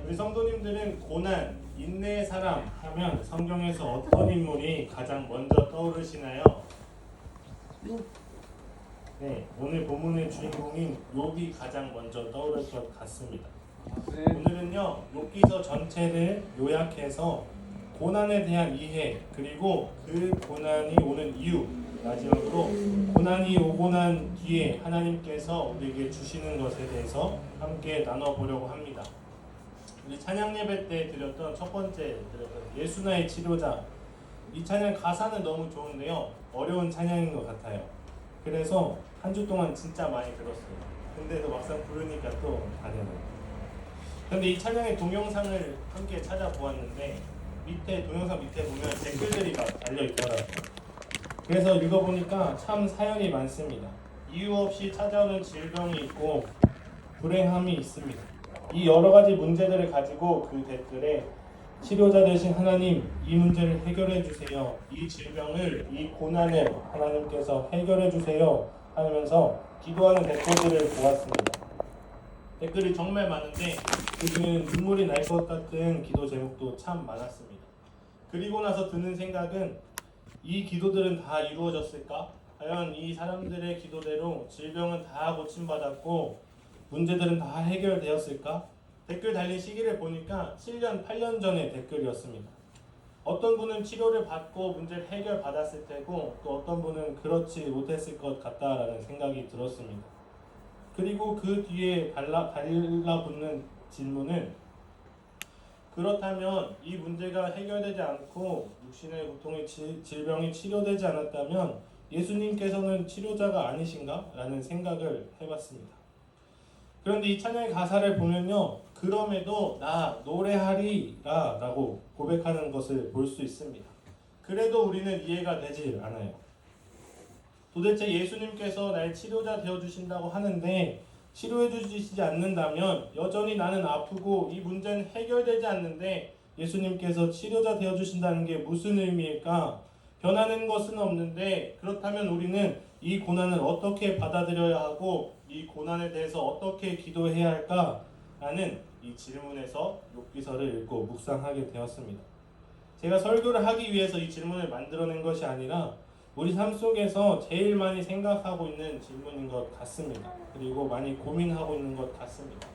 우리 성도님들은 고난, 인내의 사람 하면 성경에서 어떤 인물이 가장 먼저 떠오르시나요? 네, 오늘 본문의 주인공인 욥이 가장 먼저 떠오를 것 같습니다. 오늘은요, 욥기서 전체를 요약해서 고난에 대한 이해, 그리고 그 고난이 오는 이유, 마지막으로 고난이 오고 난 뒤에 하나님께서 우리에게 주시는 것에 대해서 함께 나눠보려고 합니다. 우리 찬양 예배 때 드렸던 첫 번째 드렸던 예수 나의 치료자, 이 찬양 가사는 너무 좋은데요, 어려운 찬양인 것 같아요. 그래서 한 주 동안 진짜 많이 들었어요. 근데도 막상 부르니까 또 다르네요. 근데 이 찬양의 동영상을 함께 찾아보았는데 동영상 밑에 보면 댓글들이 막 달려있더라고요. 그래서 읽어보니까 참 사연이 많습니다. 이유 없이 찾아오는 질병이 있고 불행함이 있습니다. 이 여러 가지 문제들을 가지고 그 댓글에 치료자 되신 하나님, 이 문제를 해결해 주세요. 이 질병을, 이 고난을 하나님께서 해결해 주세요 하면서 기도하는 댓글들을 보았습니다. 댓글이 정말 많은데 그중에 눈물이 날 것 같은 기도 제목도 참 많았습니다. 그리고 나서 드는 생각은 이 기도들은 다 이루어졌을까? 과연 이 사람들의 기도대로 질병은 다 고침받았고 문제들은 다 해결되었을까? 댓글 달린 시기를 보니까 7년, 8년 전의 댓글이었습니다. 어떤 분은 치료를 받고 문제를 해결받았을 테고 또 어떤 분은 그렇지 못했을 것 같다라는 생각이 들었습니다. 그리고 그 뒤에 달라붙는 질문은 그렇다면 이 문제가 해결되지 않고 육신의 고통의 질병이 치료되지 않았다면 예수님께서는 치료자가 아니신가? 라는 생각을 해봤습니다. 그런데 이 찬양의 가사를 보면요, 그럼에도 나 노래하리라 라고 고백하는 것을 볼 수 있습니다. 그래도 우리는 이해가 되지 않아요. 도대체 예수님께서 나의 치료자 되어주신다고 하는데 치료해 주시지 않는다면 여전히 나는 아프고 이 문제는 해결되지 않는데 예수님께서 치료자 되어주신다는 게 무슨 의미일까? 변하는 것은 없는데 그렇다면 우리는 이 고난을 어떻게 받아들여야 하고 이 고난에 대해서 어떻게 기도해야 할까? 라는 이 질문에서 욥기서를 읽고 묵상하게 되었습니다. 제가 설교를 하기 위해서 이 질문을 만들어낸 것이 아니라 우리 삶 속에서 제일 많이 생각하고 있는 질문인 것 같습니다. 그리고 많이 고민하고 있는 것 같습니다.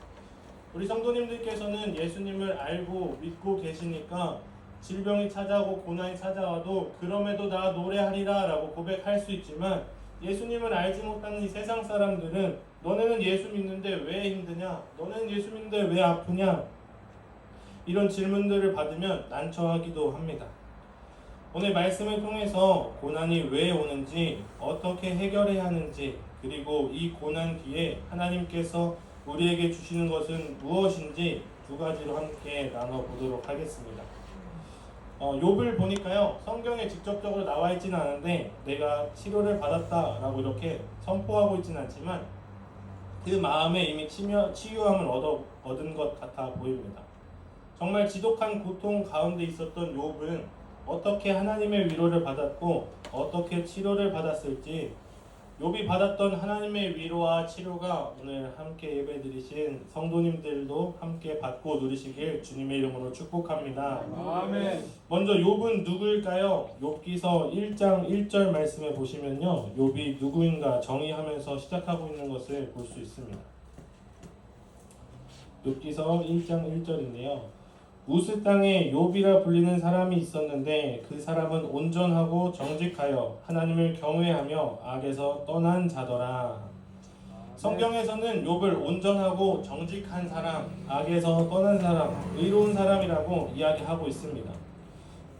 우리 성도님들께서는 예수님을 알고 믿고 계시니까 질병이 찾아오고 고난이 찾아와도 그럼에도 나 노래하리라 라고 고백할 수 있지만 예수님을 알지 못하는 이 세상 사람들은 너네는 예수 믿는데 왜 힘드냐? 너네는 예수 믿는데 왜 아프냐? 이런 질문들을 받으면 난처하기도 합니다. 오늘 말씀을 통해서 고난이 왜 오는지, 어떻게 해결해야 하는지, 그리고 이 고난 뒤에 하나님께서 우리에게 주시는 것은 무엇인지 두 가지로 함께 나눠보도록 하겠습니다. 욥을 보니까요, 성경에 직접적으로 나와 있지는 않은데 내가 치료를 받았다라고 이렇게 선포하고 있지는 않지만 그 마음에 이미 치유함을 얻은 것 같아 보입니다. 정말 지독한 고통 가운데 있었던 욥은 어떻게 하나님의 위로를 받았고 어떻게 치료를 받았을지, 욥이 받았던 하나님의 위로와 치료가 오늘 함께 예배드리신 성도님들도 함께 받고 누리시길 주님의 이름으로 축복합니다. 아멘. 먼저 욥은 누구일까요? 욥기서 1장 1절 말씀에 보시면요, 욥이 누구인가 정의하면서 시작하고 있는 것을 볼 수 있습니다. 욥기서 1장 1절인데요. 우스 땅에 욥이라 불리는 사람이 있었는데 그 사람은 온전하고 정직하여 하나님을 경외하며 악에서 떠난 자더라. 성경에서는 욥을 온전하고 정직한 사람, 악에서 떠난 사람, 의로운 사람이라고 이야기하고 있습니다.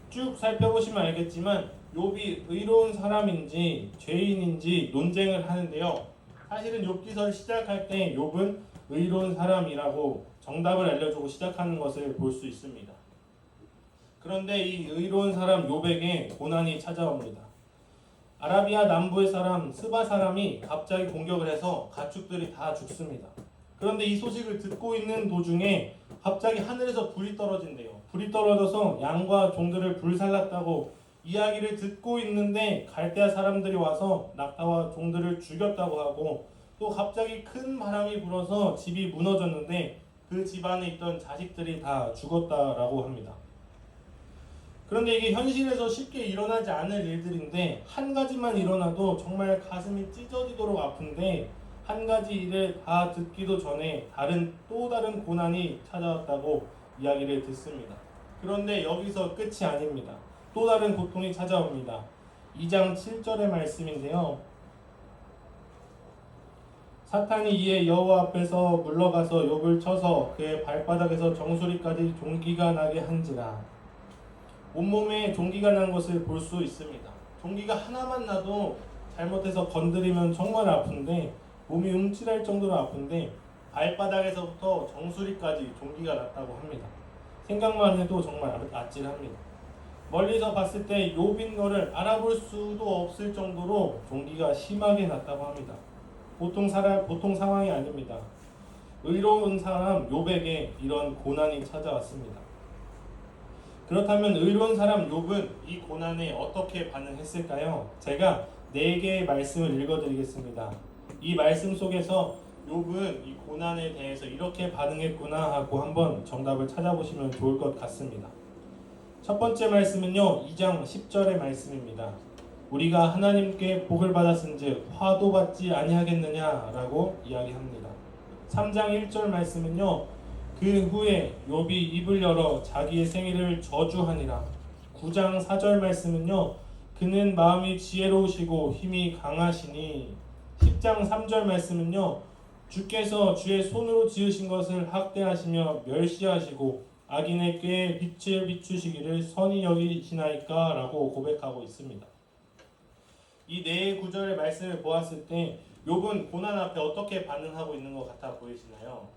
쭉 살펴보시면 알겠지만 욥이 의로운 사람인지 죄인인지 논쟁을 하는데요. 사실은 욥기서를 시작할 때 욥은 의로운 사람이라고 정답을 알려주고 시작하는 것을 볼 수 있습니다. 그런데 이 의로운 사람 욥에게 고난이 찾아옵니다. 아라비아 남부의 사람 스바 사람이 갑자기 공격을 해서 가축들이 다 죽습니다. 그런데 이 소식을 듣고 있는 도중에 갑자기 하늘에서 불이 떨어진대요. 불이 떨어져서 양과 종들을 불살랐다고 이야기를 듣고 있는데 갈대아 사람들이 와서 낙타와 종들을 죽였다고 하고 또 갑자기 큰 바람이 불어서 집이 무너졌는데 그 집안에 있던 자식들이 다 죽었다라고 합니다. 그런데 이게 현실에서 쉽게 일어나지 않을 일들인데 한 가지만 일어나도 정말 가슴이 찢어지도록 아픈데 한 가지 일을 다 듣기도 전에 또 다른 고난이 찾아왔다고 이야기를 듣습니다. 그런데 여기서 끝이 아닙니다. 또 다른 고통이 찾아옵니다. 2장 7절의 말씀인데요. 사탄이 이에 여호와 앞에서 물러가서 욥을 쳐서 그의 발바닥에서 정수리까지 종기가 나게 한지라. 온몸에 종기가 난 것을 볼 수 있습니다. 종기가 하나만 나도 잘못해서 건드리면 정말 아픈데 몸이 움찔할 정도로 아픈데 발바닥에서부터 정수리까지 종기가 났다고 합니다. 생각만 해도 정말 아찔합니다. 멀리서 봤을 때 욥인 거를 알아볼 수도 없을 정도로 종기가 심하게 났다고 합니다. 보통 상황이 아닙니다. 의로운 사람 욥에게 이런 고난이 찾아왔습니다. 그렇다면 의로운 사람 욥은 이 고난에 어떻게 반응했을까요? 제가 4개의 말씀을 읽어드리겠습니다. 이 말씀 속에서 욥은 이 고난에 대해서 이렇게 반응했구나 하고 한번 정답을 찾아보시면 좋을 것 같습니다. 첫 번째 말씀은요, 2장 10절의 말씀입니다. 우리가 하나님께 복을 받았은즉 화도 받지 아니하겠느냐라고 이야기합니다. 3장 1절 말씀은요, 그 후에 욥이 입을 열어 자기의 생일을 저주하니라. 9장 4절 말씀은요, 그는 마음이 지혜로우시고 힘이 강하시니. 10장 3절 말씀은요, 주께서 주의 손으로 지으신 것을 학대하시며 멸시하시고 악인의 꾀에 빛을 비추시기를 선히 여기시나이까 라고 고백하고 있습니다. 이 네 구절의 말씀을 보았을 때 욥은 고난 앞에 어떻게 반응하고 있는 것 같아 보이시나요?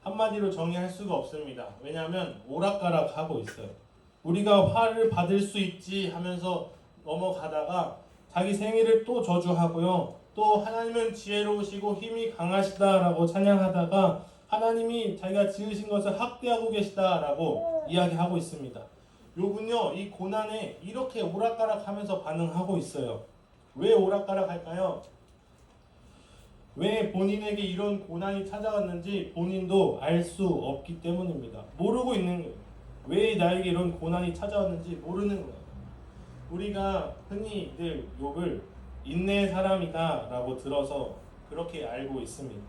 한마디로 정의할 수가 없습니다. 왜냐하면 오락가락 하고 있어요. 우리가 화를 받을 수 있지 하면서 넘어가다가 자기 생일을 또 저주하고요. 또 하나님은 지혜로우시고 힘이 강하시다라고 찬양하다가 하나님이 자기가 지으신 것을 학대하고 계시다라고 이야기하고 있습니다. 욥은요, 이 고난에 이렇게 오락가락하면서 반응하고 있어요. 왜 오락가락할까요? 왜 본인에게 이런 고난이 찾아왔는지 본인도 알 수 없기 때문입니다. 모르고 있는 거예요. 왜 나에게 이런 고난이 찾아왔는지 모르는 거예요. 우리가 흔히 늘 욥을 인내의 사람이다 라고 들어서 그렇게 알고 있습니다.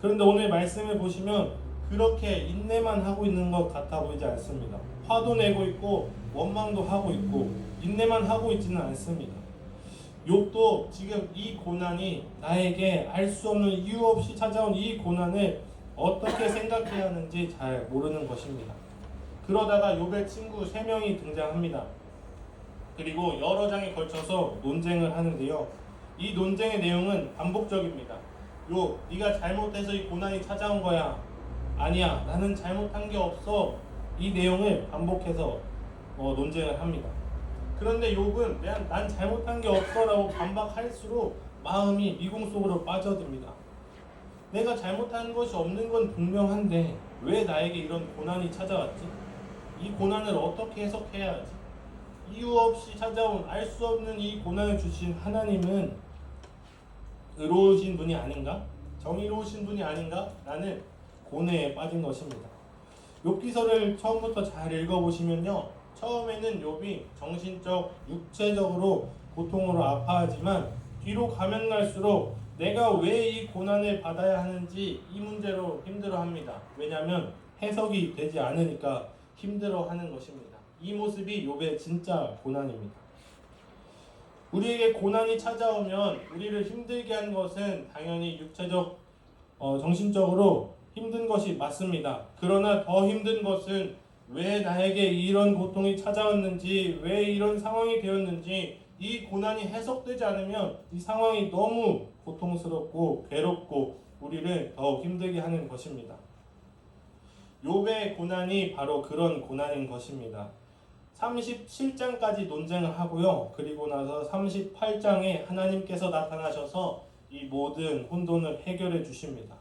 그런데 오늘 말씀을 보시면 그렇게 인내만 하고 있는 것 같아 보이지 않습니다. 화도 내고 있고 원망도 하고 있고 인내만 하고 있지는 않습니다. 욥도 지금 이 고난이 나에게 알 수 없는 이유 없이 찾아온 이 고난을 어떻게 생각해야 하는지 잘 모르는 것입니다. 그러다가 욥의 친구 3명이 등장합니다. 그리고 여러 장에 걸쳐서 논쟁을 하는데요. 이 논쟁의 내용은 반복적입니다. 욥, 네가 잘못해서 이 고난이 찾아온 거야. 아니야, 나는 잘못한 게 없어. 이 내용을 반복해서 논쟁을 합니다. 그런데 욥은 난 잘못한 게 없어라고 반박할수록 마음이 미궁 속으로 빠져듭니다. 내가 잘못한 것이 없는 건 분명한데 왜 나에게 이런 고난이 찾아왔지? 이 고난을 어떻게 해석해야 하지? 이유 없이 찾아온 알 수 없는 이 고난을 주신 하나님은 의로우신 분이 아닌가? 정의로우신 분이 아닌가? 라는 고뇌에 빠진 것입니다. 욥기서를 처음부터 잘 읽어보시면요, 처음에는 욥이 정신적, 육체적으로 고통으로 아파하지만 뒤로 가면 갈수록 내가 왜 이 고난을 받아야 하는지 이 문제로 힘들어합니다. 왜냐하면 해석이 되지 않으니까 힘들어하는 것입니다. 이 모습이 욥의 진짜 고난입니다. 우리에게 고난이 찾아오면 우리를 힘들게 한 것은 당연히 육체적, 정신적으로 힘든 것이 맞습니다. 그러나 더 힘든 것은 왜 나에게 이런 고통이 찾아왔는지, 왜 이런 상황이 되었는지 이 고난이 해석되지 않으면 이 상황이 너무 고통스럽고 괴롭고 우리를 더욱 힘들게 하는 것입니다. 욥의 고난이 바로 그런 고난인 것입니다. 37장까지 논쟁을 하고요. 그리고 나서 38장에 하나님께서 나타나셔서 이 모든 혼돈을 해결해 주십니다.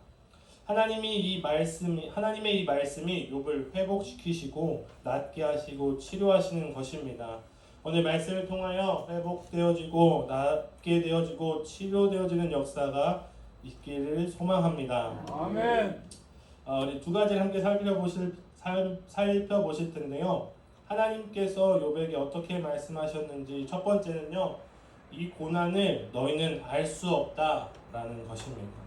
하나님의 이 말씀이 욥을 회복시키시고 낫게 하시고 치료하시는 것입니다. 오늘 말씀을 통하여 회복되어지고 낫게 되어지고 치료되어지는 역사가 있기를 소망합니다. 아멘. 우리 두 가지를 함께 살펴보실 텐데요. 하나님께서 욥에게 어떻게 말씀하셨는지 첫 번째는요. 이 고난을 너희는 알 수 없다라는 것입니다.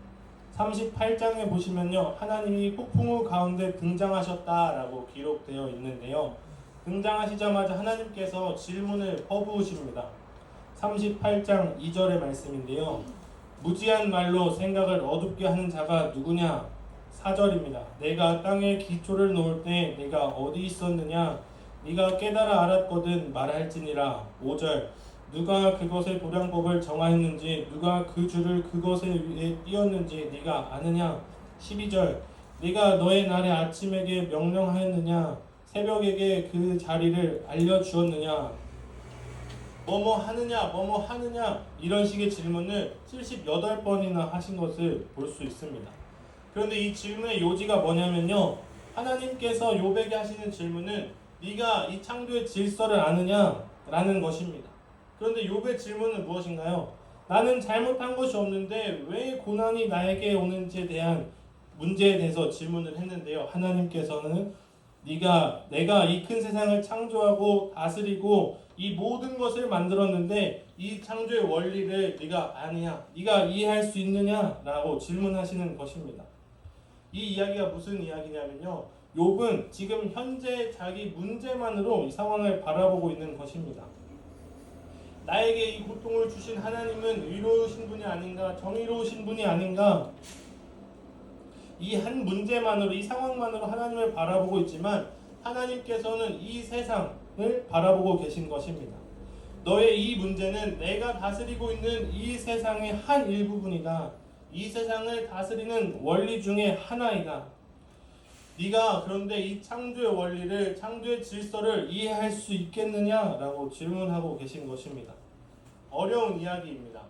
38장에 보시면요. 하나님이 폭풍우 가운데 등장하셨다라고 기록되어 있는데요. 등장하시자마자 하나님께서 질문을 퍼부으십니다. 38장 2절의 말씀인데요. 무지한 말로 생각을 어둡게 하는 자가 누구냐? 4절입니다. 내가 땅에 기초를 놓을 때 내가 어디 있었느냐? 네가 깨달아 알았거든 말할지니라. 5절. 누가 그것의 도량법을 정하였는지 누가 그 줄을 그것에 위에 띄었는지 네가 아느냐? 12절. 네가 너의 날의 아침에게 명령하였느냐? 새벽에게 그 자리를 알려주었느냐? 뭐뭐 하느냐 이런 식의 질문을 78번이나 하신 것을 볼 수 있습니다. 그런데 이 질문의 요지가 뭐냐면요. 하나님께서 욥에게 하시는 질문은 네가 이 창조의 질서를 아느냐? 라는 것입니다. 그런데 욥의 질문은 무엇인가요? 나는 잘못한 것이 없는데 왜 고난이 나에게 오는지에 대한 문제에 대해서 질문을 했는데요. 하나님께서는 내가 이 큰 세상을 창조하고 다스리고 이 모든 것을 만들었는데 이 창조의 원리를 네가 아느냐? 네가 이해할 수 있느냐? 라고 질문하시는 것입니다. 이 이야기가 무슨 이야기냐면요. 욥은 지금 현재 자기 문제만으로 이 상황을 바라보고 있는 것입니다. 나에게 이 고통을 주신 하나님은 의로우신 분이 아닌가? 정의로우신 분이 아닌가? 이 한 문제만으로, 이 상황만으로 하나님을 바라보고 있지만 하나님께서는 이 세상을 바라보고 계신 것입니다. 너의 이 문제는 내가 다스리고 있는 이 세상의 한 일부분이다. 이 세상을 다스리는 원리 중에 하나이다. 네가 그런데 이 창조의 원리를, 창조의 질서를 이해할 수 있겠느냐라고 질문하고 계신 것입니다. 어려운 이야기입니다.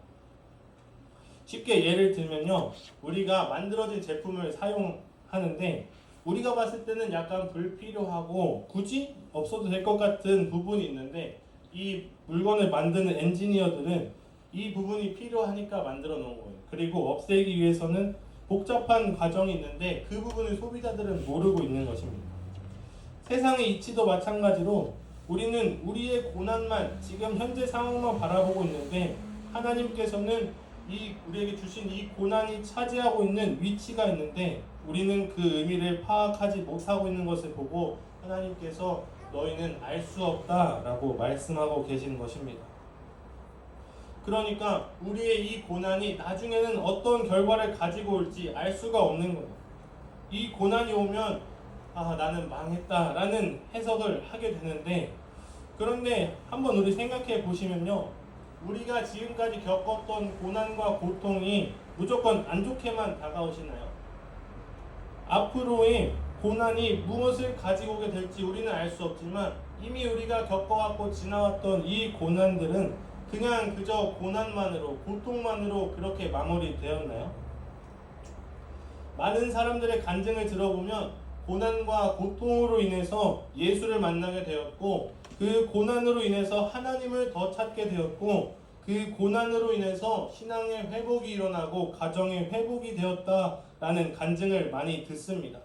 쉽게 예를 들면요. 우리가 만들어진 제품을 사용하는데 우리가 봤을 때는 약간 불필요하고 굳이 없어도 될 것 같은 부분이 있는데 이 물건을 만드는 엔지니어들은 이 부분이 필요하니까 만들어 놓은 거예요. 그리고 없애기 위해서는 복잡한 과정이 있는데 그 부분을 소비자들은 모르고 있는 것입니다. 세상의 이치도 마찬가지로 우리는 우리의 고난만, 지금 현재 상황만 바라보고 있는데 하나님께서는 우리에게 주신 이 고난이 차지하고 있는 위치가 있는데 우리는 그 의미를 파악하지 못하고 있는 것을 보고 하나님께서 너희는 알 수 없다라고 말씀하고 계신 것입니다. 그러니까 우리의 이 고난이 나중에는 어떤 결과를 가지고 올지 알 수가 없는 거예요. 이 고난이 오면 나는 망했다라는 해석을 하게 되는데, 그런데 한번 우리 생각해 보시면요. 우리가 지금까지 겪었던 고난과 고통이 무조건 안 좋게만 다가오시나요? 앞으로의 고난이 무엇을 가지고 오게 될지 우리는 알 수 없지만 이미 우리가 겪어왔고 지나왔던 이 고난들은 그냥 그저 고난만으로, 고통만으로 그렇게 마무리되었나요? 많은 사람들의 간증을 들어보면 고난과 고통으로 인해서 예수를 만나게 되었고 그 고난으로 인해서 하나님을 더 찾게 되었고 그 고난으로 인해서 신앙의 회복이 일어나고 가정의 회복이 되었다라는 간증을 많이 듣습니다.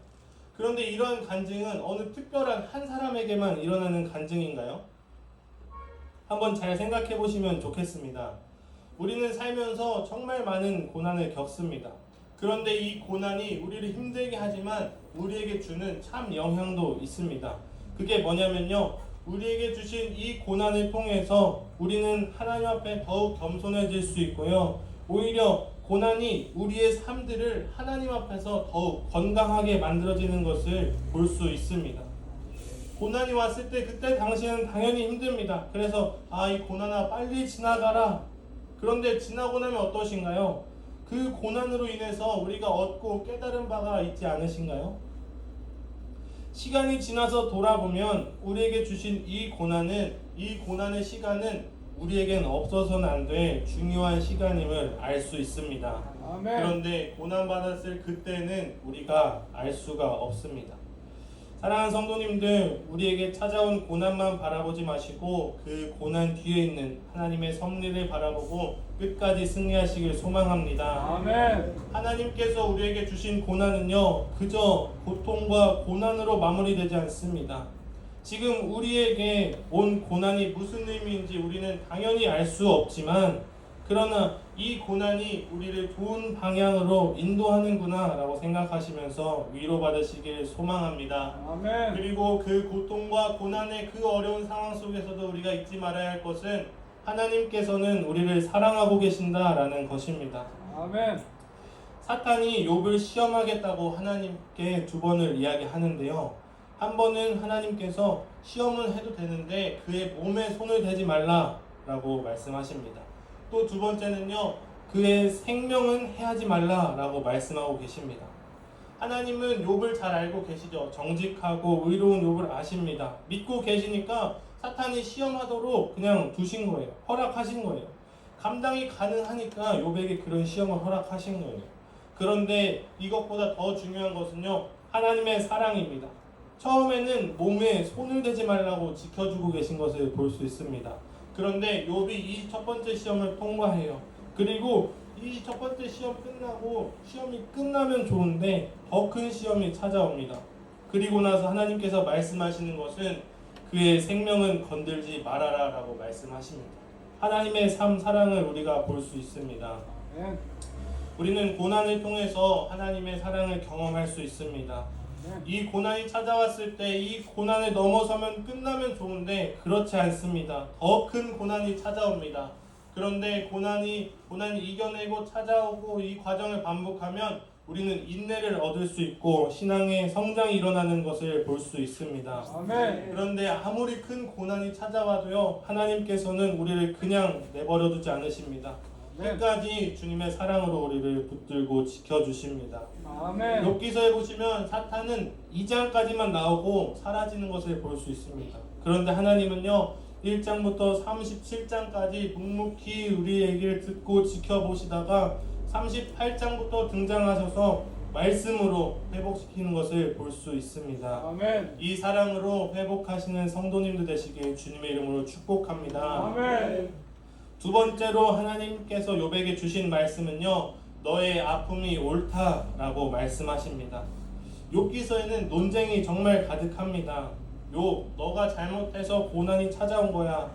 그런데 이러한 간증은 어느 특별한 한 사람에게만 일어나는 간증인가요? 한번 잘 생각해 보시면 좋겠습니다. 우리는 살면서 정말 많은 고난을 겪습니다. 그런데 이 고난이 우리를 힘들게 하지만 우리에게 주는 참 영향도 있습니다. 그게 뭐냐면요. 우리에게 주신 이 고난을 통해서 우리는 하나님 앞에 더욱 겸손해질 수 있고요. 오히려 고난이 우리의 삶들을 하나님 앞에서 더욱 건강하게 만들어지는 것을 볼 수 있습니다. 고난이 왔을 때 그때 당시에는 당연히 힘듭니다. 그래서 이 고난아 빨리 지나가라. 그런데 지나고 나면 어떠신가요? 그 고난으로 인해서 우리가 얻고 깨달은 바가 있지 않으신가요? 시간이 지나서 돌아보면 우리에게 주신 이 고난의 시간은 우리에겐 없어서는 안 될 중요한 시간임을 알 수 있습니다. 아멘. 그런데 고난받았을 그때는 우리가 알 수가 없습니다. 사랑하는 성도님들, 우리에게 찾아온 고난만 바라보지 마시고 그 고난 뒤에 있는 하나님의 섭리를 바라보고 끝까지 승리하시길 소망합니다. 아멘. 하나님께서 우리에게 주신 고난은요, 그저 고통과 고난으로 마무리되지 않습니다. 지금 우리에게 온 고난이 무슨 의미인지 우리는 당연히 알 수 없지만, 그러나 이 고난이 우리를 좋은 방향으로 인도하는구나 라고 생각하시면서 위로받으시길 소망합니다. 아멘. 그리고 그 고통과 고난의 그 어려운 상황 속에서도 우리가 잊지 말아야 할 것은 하나님께서는 우리를 사랑하고 계신다라는 것입니다. 아멘. 사탄이 욥을 시험하겠다고 하나님께 2번을 이야기하는데요. 한 번은 하나님께서 시험은 해도 되는데 그의 몸에 손을 대지 말라라고 말씀하십니다. 또 2번째는요, 그의 생명은 해하지 말라라고 말씀하고 계십니다. 하나님은 욥을 잘 알고 계시죠. 정직하고 의로운 욥을 아십니다. 믿고 계시니까 사탄이 시험하도록 그냥 두신 거예요. 허락하신 거예요. 감당이 가능하니까 욥에게 그런 시험을 허락하신 거예요. 그런데 이것보다 더 중요한 것은요, 하나님의 사랑입니다. 처음에는 몸에 손을 대지 말라고 지켜주고 계신 것을 볼 수 있습니다. 그런데 욥이 이 첫 번째 시험을 통과해요. 그리고 이 첫 번째 시험 끝나고 시험이 끝나면 좋은데 더 큰 시험이 찾아옵니다. 그리고 나서 하나님께서 말씀하시는 것은 그의 생명은 건들지 말아라 라고 말씀하십니다. 하나님의 사랑을 우리가 볼 수 있습니다. 아멘. 우리는 고난을 통해서 하나님의 사랑을 경험할 수 있습니다. 이 고난이 찾아왔을 때 이 고난을 넘어서면 끝나면 좋은데 그렇지 않습니다. 더 큰 고난이 찾아옵니다. 그런데 고난이 이겨내고 찾아오고 이 과정을 반복하면 우리는 인내를 얻을 수 있고 신앙의 성장이 일어나는 것을 볼 수 있습니다. 아멘. 그런데 아무리 큰 고난이 찾아와도요, 하나님께서는 우리를 그냥 내버려 두지 않으십니다. 끝까지 주님의 사랑으로 우리를 붙들고 지켜주십니다. 아멘. 욥기서에 보시면 사탄은 2장까지만 나오고 사라지는 것을 볼 수 있습니다. 그런데 하나님은요, 1장부터 37장까지 묵묵히 우리의 얘기를 듣고 지켜보시다가 38장부터 등장하셔서 말씀으로 회복시키는 것을 볼 수 있습니다. 아멘. 이 사랑으로 회복하시는 성도님들 되시길 주님의 이름으로 축복합니다. 아멘. 2번째로 하나님께서 욥에게 주신 말씀은요, 너의 아픔이 옳다라고 말씀하십니다. 욥기서에는 논쟁이 정말 가득합니다. 욥, 너가 잘못해서 고난이 찾아온 거야.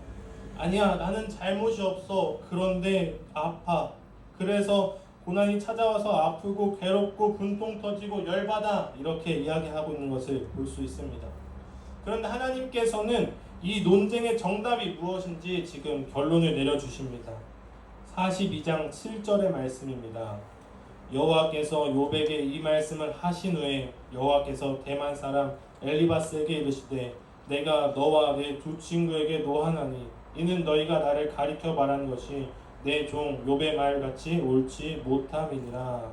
아니야, 나는 잘못이 없어. 그런데 아파. 그래서 고난이 찾아와서 아프고 괴롭고 분통 터지고 열받아. 이렇게 이야기하고 있는 것을 볼 수 있습니다. 그런데 하나님께서는 이 논쟁의 정답이 무엇인지 지금 결론을 내려주십니다. 42장 7절의 말씀입니다. 여호와께서 욥에게 이 말씀을 하신 후에 여호와께서 대만 사람 엘리바스에게 이르시되 내가 너와 내 두 친구에게 노하나니 이는 너희가 나를 가리켜 말한 것이 내 종 욥의 말같이 옳지 못함이니라.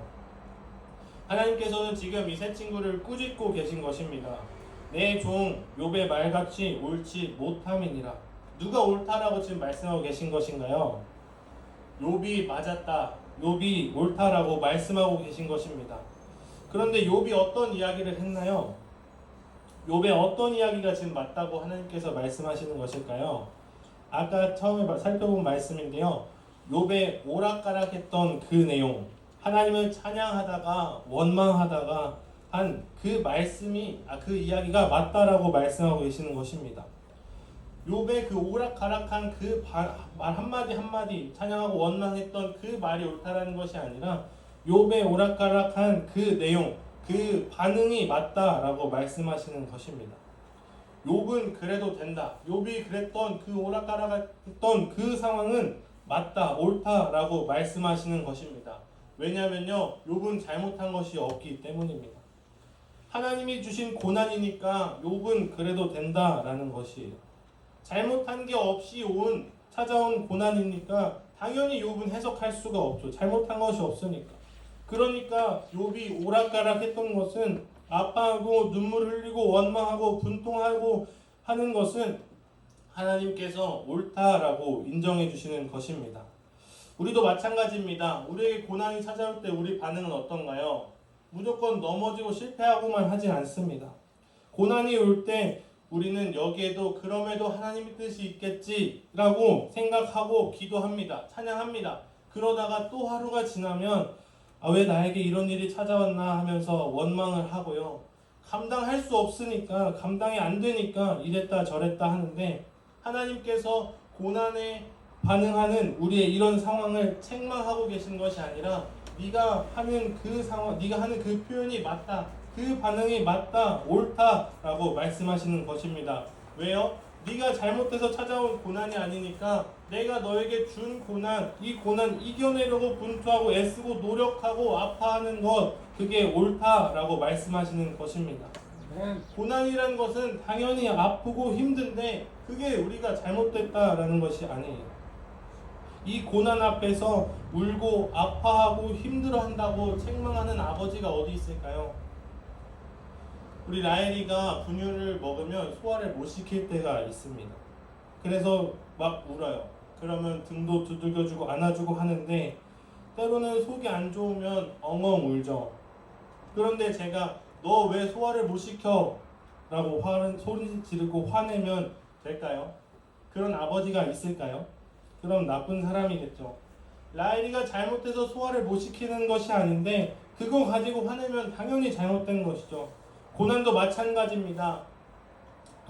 하나님께서는 지금 이 세 친구를 꾸짖고 계신 것입니다. 내 종 욥의 말같이 옳지 못함이니라. 누가 옳다라고 지금 말씀하고 계신 것인가요? 욥이 맞았다, 욥이 옳다라고 말씀하고 계신 것입니다. 그런데 욥이 어떤 이야기를 했나요? 욥의 어떤 이야기가 지금 맞다고 하나님께서 말씀하시는 것일까요? 아까 처음에 살펴본 말씀인데요, 욥의 오락가락했던 그 내용, 하나님을 찬양하다가 원망하다가 한 그 말씀이 그 이야기가 맞다라고 말씀하고 계시는 것입니다. 욥의 그 오락가락한 그 말 한마디 한마디, 찬양하고 원망했던 그 말이 옳다라는 것이 아니라 욥의 오락가락한 그 내용, 그 반응이 맞다라고 말씀하시는 것입니다. 욥은 그래도 된다. 욥이 그랬던 그 오락가락했던 그 상황은 맞다, 옳다라고 말씀하시는 것입니다. 왜냐하면요, 욥은 잘못한 것이 없기 때문입니다. 하나님이 주신 고난이니까 욥은 그래도 된다라는 것이에요. 잘못한 게 없이 찾아온 고난이니까 당연히 욥은 해석할 수가 없죠. 잘못한 것이 없으니까. 그러니까 욥이 오락가락했던 것은 아파하고 눈물 흘리고 원망하고 분통하고 하는 것은 하나님께서 옳다라고 인정해 주시는 것입니다. 우리도 마찬가지입니다. 우리에게 고난이 찾아올 때 우리 반응은 어떤가요? 무조건 넘어지고 실패하고만 하진 않습니다. 고난이 올 때 우리는 여기에도 그럼에도 하나님의 뜻이 있겠지라고 생각하고 기도합니다. 찬양합니다. 그러다가 또 하루가 지나면 왜 나에게 이런 일이 찾아왔나 하면서 원망을 하고요. 감당할 수 없으니까, 감당이 안 되니까 이랬다 저랬다 하는데, 하나님께서 고난에 반응하는 우리의 이런 상황을 책망하고 계신 것이 아니라, 네가 하는 그 상황, 네가 하는 그 표현이 맞다, 그 반응이 맞다, 옳다라고 말씀하시는 것입니다. 왜요? 네가 잘못해서 찾아온 고난이 아니니까 내가 너에게 준 고난, 이 고난 이겨내려고 분투하고 애쓰고 노력하고 아파하는 것, 그게 옳다라고 말씀하시는 것입니다. 고난이라는 것은 당연히 아프고 힘든데 그게 우리가 잘못됐다라는 것이 아니에요. 이 고난 앞에서 울고 아파하고 힘들어한다고 책망하는 아버지가 어디 있을까요? 우리 라엘이가 분유를 먹으면 소화를 못 시킬 때가 있습니다. 그래서 막 울어요. 그러면 등도 두들겨주고 안아주고 하는데, 때로는 속이 안 좋으면 엉엉 울죠. 그런데 제가 너 왜 소화를 못 시켜? 라고 소리 지르고 화내면 될까요? 그런 아버지가 있을까요? 그럼 나쁜 사람이겠죠. 라엘이가 잘못해서 소화를 못 시키는 것이 아닌데 그거 가지고 화내면 당연히 잘못된 것이죠. 고난도 마찬가지입니다.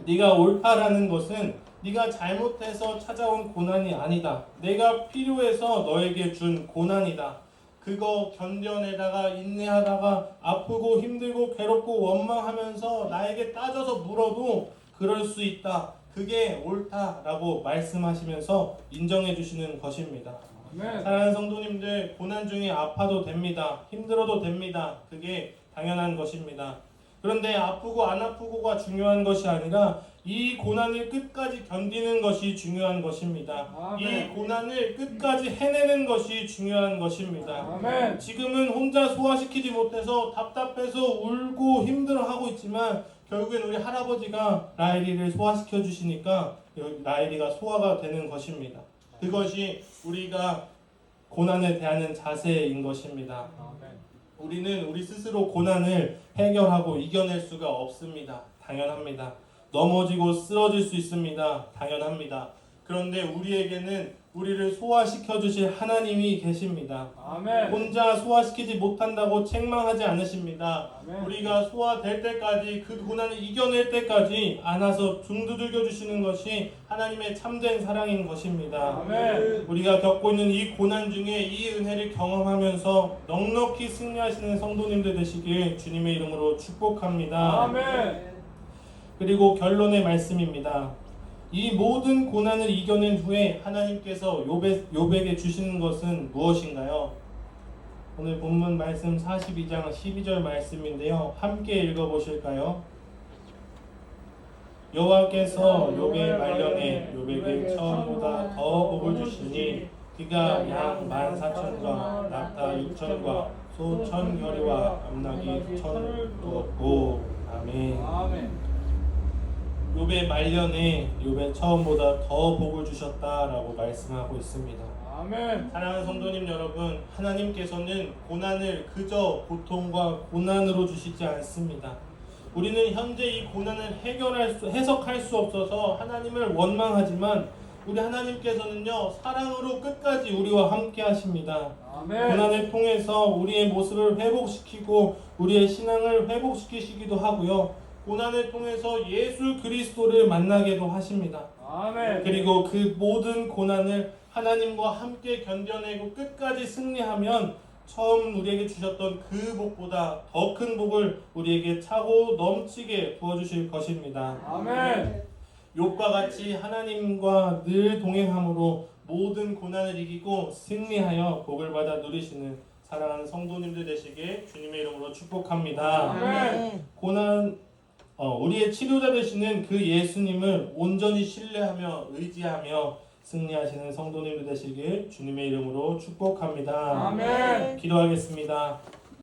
네가 옳다라는 것은 네가 잘못해서 찾아온 고난이 아니다. 내가 필요해서 너에게 준 고난이다. 그거 견뎌내다가 인내하다가 아프고 힘들고 괴롭고 원망하면서 나에게 따져서 물어도 그럴 수 있다. 그게 옳다라고 말씀하시면서 인정해 주시는 것입니다. 사랑하는 성도님들, 고난 중에 아파도 됩니다. 힘들어도 됩니다. 그게 당연한 것입니다. 그런데 아프고 안 아프고가 중요한 것이 아니라 이 고난을 끝까지 견디는 것이 중요한 것입니다. 이 고난을 끝까지 해내는 것이 중요한 것입니다. 지금은 혼자 소화시키지 못해서 답답해서 울고 힘들어하고 있지만 결국엔 우리 할아버지가 라엘이를 소화시켜 주시니까 라엘이가 소화가 되는 것입니다. 그것이 우리가 고난을 대하는 자세인 것입니다. 우리는 우리 스스로 고난을 해결하고 이겨낼 수가 없습니다. 당연합니다. 넘어지고 쓰러질 수 있습니다. 당연합니다. 그런데 우리에게는 우리를 소화시켜 주실 하나님이 계십니다. 아멘. 혼자 소화시키지 못한다고 책망하지 않으십니다. 아멘. 우리가 소화될 때까지, 그 고난을 이겨낼 때까지 안아서 등 두들겨 주시는 것이 하나님의 참된 사랑인 것입니다. 아멘. 우리가 겪고 있는 이 고난 중에 이 은혜를 경험하면서 넉넉히 승리하시는 성도님들 되시길 주님의 이름으로 축복합니다. 아멘. 그리고 결론의 말씀입니다. 이 모든 고난을 이겨낸 후에 하나님께서 욥에게 주시는 것은 무엇인가요? 오늘 본문 말씀 42장 12절 말씀인데요. 함께 읽어보실까요? 여호와께서 욥의 말년에 욥에게 처음보다 더 복을 주시니 그가 양 14,000과 낙타 6,000과 소 1,000겨리와 암나귀 1,000을 두었고. 아멘. 욥의 말년에 욥의 처음보다 더 복을 주셨다라고 말씀하고 있습니다. 아멘. 사랑하는 성도님 여러분, 하나님께서는 고난을 그저 고통과 고난으로 주시지 않습니다. 우리는 현재 이 고난을 해석할 수 없어서 하나님을 원망하지만 우리 하나님께서는요, 사랑으로 끝까지 우리와 함께 하십니다. 아멘. 고난을 통해서 우리의 모습을 회복시키고 우리의 신앙을 회복시키시기도 하고요, 고난을 통해서 예수 그리스도를 만나게도 하십니다. 아멘. 그리고 그 모든 고난을 하나님과 함께 견뎌내고 끝까지 승리하면 처음 우리에게 주셨던 그 복보다 더 큰 복을 우리에게 차고 넘치게 부어주실 것입니다. 아멘. 욥과 같이 하나님과 늘 동행함으로 모든 고난을 이기고 승리하여 복을 받아 누리시는 사랑하는 성도님들 되시길 주님의 이름으로 축복합니다. 아멘. 우리의 치료자 되시는 그 예수님을 온전히 신뢰하며 의지하며 승리하시는 성도님들 되시길 주님의 이름으로 축복합니다. 아멘. 기도하겠습니다.